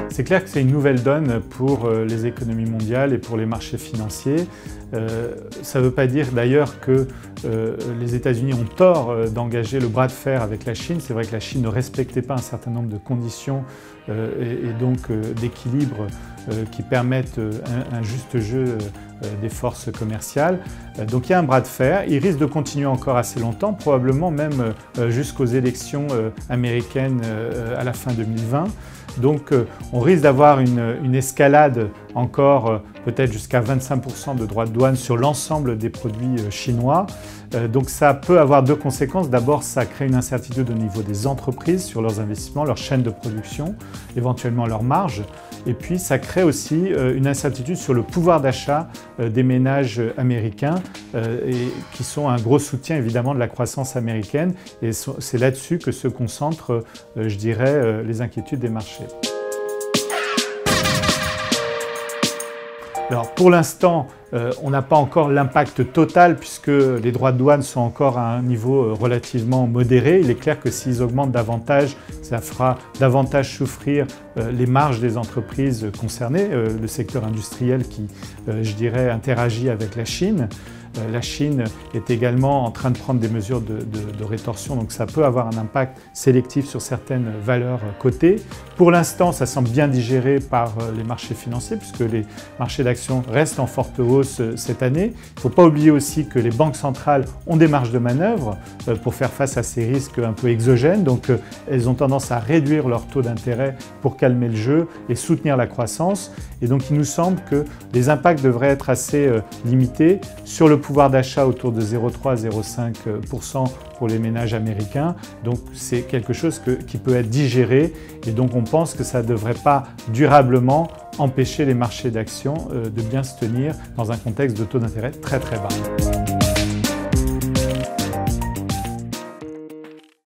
C'est clair que c'est une nouvelle donne pour les économies mondiales et pour les marchés financiers. Ça ne veut pas dire d'ailleurs que les États-Unis ont tort d'engager le bras de fer avec la Chine. C'est vrai que la Chine ne respectait pas un certain nombre de conditions et donc d'équilibre qui permettent un juste jeu des forces commerciales. Donc il y a un bras de fer. Il risque de continuer encore assez longtemps, probablement même jusqu'aux élections américaines à la fin 2020. Donc on risque d'avoir une escalade encore peut-être jusqu'à 25% de droits de douane sur l'ensemble des produits chinois. Donc ça peut avoir deux conséquences. D'abord, ça crée une incertitude au niveau des entreprises sur leurs investissements, leurs chaînes de production, éventuellement leurs marges. Et puis ça crée aussi une incertitude sur le pouvoir d'achat des ménages américains et qui sont un gros soutien évidemment de la croissance américaine. Et c'est là-dessus que se concentrent, je dirais, les inquiétudes des marchés. Alors pour l'instant, on n'a pas encore l'impact total puisque les droits de douane sont encore à un niveau relativement modéré. Il est clair que s'ils augmentent davantage, ça fera davantage souffrir les marges des entreprises concernées, le secteur industriel qui, je dirais, interagit avec la Chine. La Chine est également en train de prendre des mesures de rétorsion, donc ça peut avoir un impact sélectif sur certaines valeurs cotées. Pour l'instant, ça semble bien digéré par les marchés financiers puisque les marchés d'actions restent en forte hausse cette année. Il ne faut pas oublier aussi que les banques centrales ont des marges de manœuvre pour faire face à ces risques un peu exogènes. Donc elles ont tendance à réduire leur taux d'intérêt pour calmer le jeu et soutenir la croissance. Et donc il nous semble que les impacts devraient être assez limités sur le pouvoir d'achat autour de 0,3 à 0,5% pour les ménages américains. Donc c'est quelque chose qui peut être digéré et donc on pense que ça ne devrait pas durablement empêcher les marchés d'actions de bien se tenir dans un contexte de taux d'intérêt très très bas.